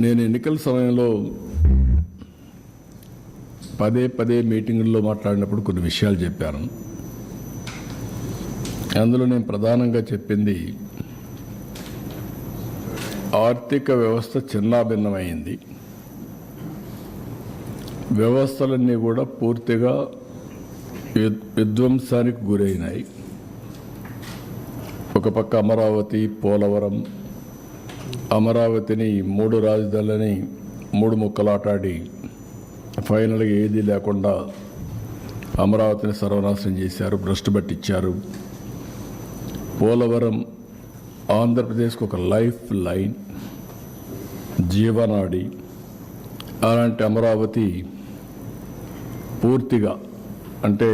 నేను ఎన్నికల సమయంలో పదే మీటింగుల్లో మాట్లాడినప్పుడు కొన్ని విషయాలు చెప్పాను. అందులో నేను ప్రధానంగా చెప్పింది ఆర్థిక వ్యవస్థ చిన్నాభిన్నమైంది. వ్యవస్థలన్నీ కూడా పూర్తిగా విధ్వంసానికి గురైనాయి. ఒక పక్క అమరావతి, పోలవరం, అమరావతిని 3 రాజధానులని 3 ముక్కలాటాడి ఫైనల్గా ఏదీ లేకుండా అమరావతిని సర్వనాశనం చేశారు, భ్రష్టు పట్టించారు. పోలవరం ఆంధ్రప్రదేశ్కు ఒక లైఫ్ లైన్, జీవనాడి. అలాంటి అమరావతి పూర్తిగా అంటే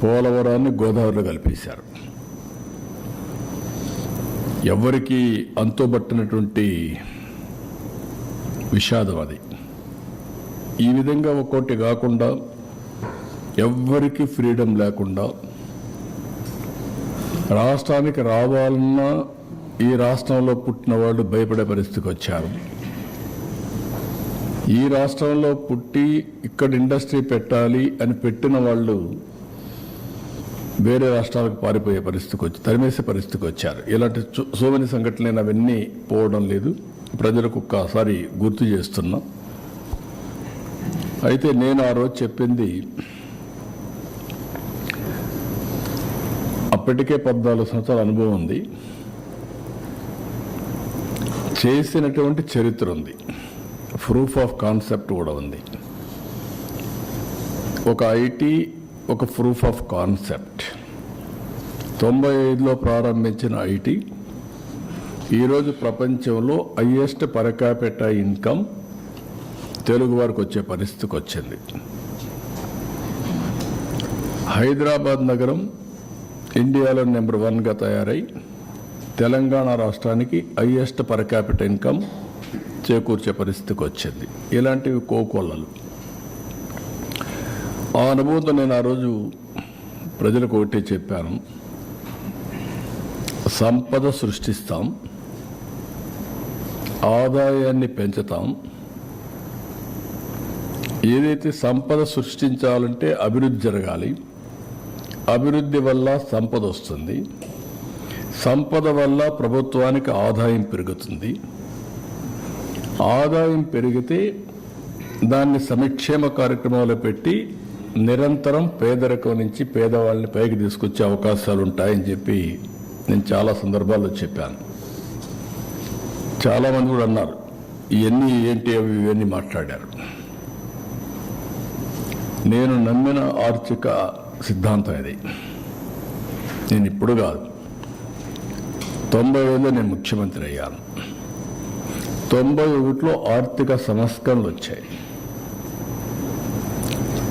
పోలవరాన్ని గోదావరిలో కలిపేశారు. ఎవరికి అంతుబట్టినటువంటి విషాదం అది. ఈ విధంగా ఒక్కోటి కాకుండా ఎవ్వరికి ఫ్రీడమ్ లేకుండా రాష్ట్రానికి రావాలన్నా ఈ రాష్ట్రంలో పుట్టిన వాళ్ళు భయపడే పరిస్థితికి వచ్చారు. ఈ రాష్ట్రంలో పుట్టి ఇక్కడ ఇండస్ట్రీ పెట్టాలి అని పెట్టిన వాళ్ళు వేరే రాష్ట్రాలకు పారిపోయే పరిస్థితికి వచ్చి తరిమేసే పరిస్థితికి వచ్చారు. ఇలాంటి సోమని సంఘటనలు అవన్నీ పోవడం లేదు. ప్రజలకు ఒక్కసారి గుర్తు చేస్తున్నా. అయితే నేను ఆ రోజు చెప్పింది అప్పటికే 14 సంవత్సరాల అనుభవం ఉంది, చేసినటువంటి చరిత్ర ఉంది, ప్రూఫ్ ఆఫ్ కాన్సెప్ట్ కూడా ఉంది. ఒక ఐటీ ఒక ప్రూఫ్ ఆఫ్ కాన్సెప్ట్. 95లో ప్రారంభించిన ఐటీ ఈరోజు ప్రపంచంలో highest per capita income Telugu వారికి వచ్చే పరిస్థితికి వచ్చింది. హైదరాబాద్ నగరం ఇండియాలో నెంబర్ 1గా తయారై తెలంగాణ రాష్ట్రానికి హైయెస్ట్ పర్ క్యాపిటా ఇన్కమ్ చేకూర్చే పరిస్థితికి వచ్చింది. ఇలాంటివి కోకొల్లలు. ఆ అనుభవంతో నేను ఆ రోజు ప్రజలకు ఒకటే చెప్పాను, సంపద సృష్టిస్తాం, ఆదాయాన్ని పెంచుతాం. ఏదైతే సంపద సృష్టించాలంటే అభివృద్ధి జరగాలి, అభివృద్ధి వల్ల సంపద వస్తుంది, సంపద వల్ల ప్రభుత్వానికి ఆదాయం పెరుగుతుంది, ఆదాయం పెరిగితే దాన్ని సంక్షేమ కార్యక్రమాలు పెట్టి నిరంతరం పేదరికం నుంచి పేదవాళ్ళని పైకి తీసుకొచ్చే అవకాశాలు ఉంటాయని చెప్పి నేను చాలా సందర్భాల్లో చెప్పాను. చాలామంది కూడా అన్నారు ఇవన్నీ ఏంటి అవి ఇవన్నీ మాట్లాడారు. నేను నమ్మిన ఆర్థిక సిద్ధాంతం ఇది. నేను ఇప్పుడు కాదు, 95లో నేను ముఖ్యమంత్రి అయ్యాను. 91లో ఆర్థిక సంస్కరణలు వచ్చాయి.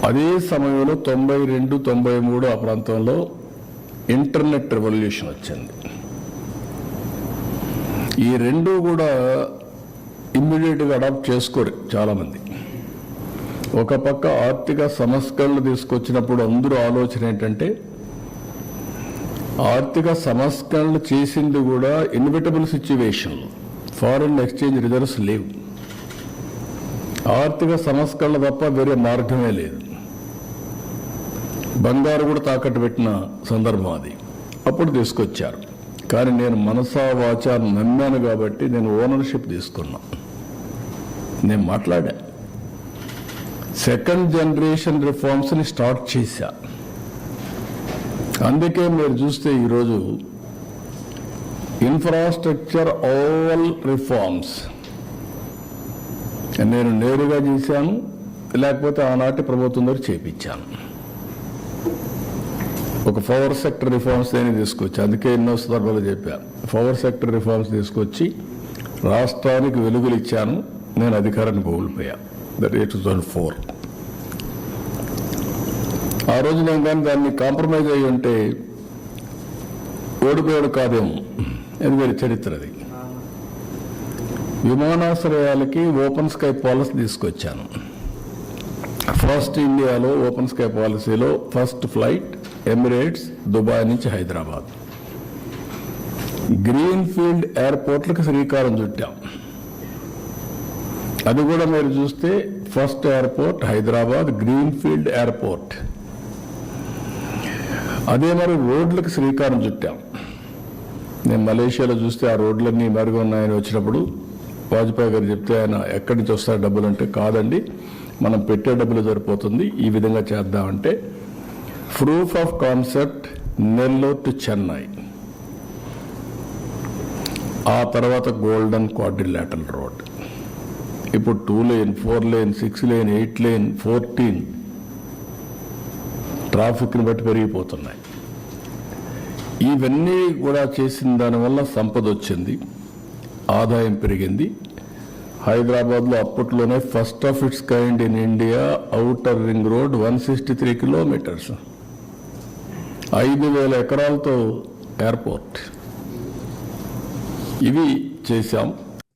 అదే సమయంలో 92, 93 ఆ ప్రాంతంలో ఇంటర్నెట్ రెవల్యూషన్ వచ్చింది. ఈ రెండు కూడా ఇమ్మీడియట్గా అడాప్ట్ చేసుకోరు చాలామంది. ఒక పక్క ఆర్థిక సంస్కరణలు తీసుకొచ్చినప్పుడు అందరూ ఆలోచన ఏంటంటే ఆర్థిక సంస్కరణలు చేసింది కూడా inevitable situation, foreign exchange reserves లేవు, ఆర్థిక సంస్కరణలు తప్ప వేరే మార్గమే లేదు. బంగారు కూడా తాకట్టు పెట్టిన సందర్భం అది. అప్పుడు తీసుకొచ్చారు. కానీ నేను మనసా వాచా నమ్మాను కాబట్టి నేను ఓనర్షిప్ తీసుకున్నా. నేను మాట్లాడా, సెకండ్ జనరేషన్ రిఫార్మ్స్ని స్టార్ట్ చేశా. అందుకే మీరు చూస్తే ఈరోజు ఇన్ఫ్రాస్ట్రక్చర్ ఆల్ రిఫార్మ్స్ నేను నేరుగా చేశాను, లేకపోతే ఆనాటి ప్రభుత్వం ద్వారా చేపించాను. ఒక పవర్ సెక్టర్ రిఫార్మ్స్ అని తీసుకొచ్చి, అందుకే ఎన్నో సందర్భాలు చెప్పాను, పవర్ సెక్టర్ రిఫార్మ్స్ తీసుకొచ్చి రాష్ట్రానికి వెలుగులు ఇచ్చాను. నేను అధికారాన్ని కోల్పోయా. That is 2004. ఆ రోజు నేను కానీ దాన్ని కాంప్రమైజ్ అయ్యి ఉంటే ఓడిపోయాడు కాదేమో. ఎందుకంటే చరిత్ర అది. విమానాశ్రయాలకి ఓపెన్ స్కై పాలసీ తీసుకొచ్చాను. ఫస్ట్ ఇండియాలో ఓపెన్ స్కై పాలసీలో ఫస్ట్ ఫ్లైట్ ఎమిరేట్స్ దుబాయ్ నుంచి హైదరాబాద్. గ్రీన్ ఫీల్డ్ ఎయిర్పోర్ట్లకు శ్రీకారం చుట్టాం. అది కూడా మీరు చూస్తే first airport Hyderabad greenfield airport. అదే మరి రోడ్లకు శ్రీకారం చుట్టాం. నేను మలేషియాలో చూస్తే ఆ రోడ్లన్నీ మెరుగున్నాయని వచ్చినప్పుడు వాజ్పేయి గారు చెప్తే ఆయన ఎక్కడి నుంచి వస్తారు డబ్బులు అంటే, కాదండి మనం పెట్టే డబ్బులు సరిపోతుంది, ఈ విధంగా చేద్దామంటే proof of concept Nellore to Chennai, ఆ తర్వాత గోల్డెన్ క్వాడ్రిలేటరల్ రోడ్, ఇప్పుడు 2 లేన్ 4 లేన్ 6 లేన్ 8 లేన్ 14 ట్రాఫిక్ని బట్టి పెరిగిపోతున్నాయి. ఇవన్నీ కూడా చేసిన దానివల్ల సంపద వచ్చింది, ఆదాయం పెరిగింది. హైదరాబాద్లో అప్పట్లోనే first of its kind in India outer ring road 163 kilometres, 5,000 ఎకరాలతో ఎయిర్పోర్ట్, ఇవి చేశాం.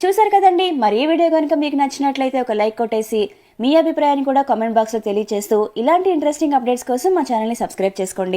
చూసారు కదండి. మరి ఈ వీడియో కనుక మీకు నచ్చినట్లయితే ఒక లైక్ కొట్టేసి మీ అభిప్రాయాన్ని కూడా కామెంట్ బాక్స్లో తెలియజేస్తూ ఇలాంటి ఇంట్రెస్టింగ్ అప్డేట్స్ కోసం మా ఛానల్ని సబ్స్క్రైబ్ చేసుకోండి.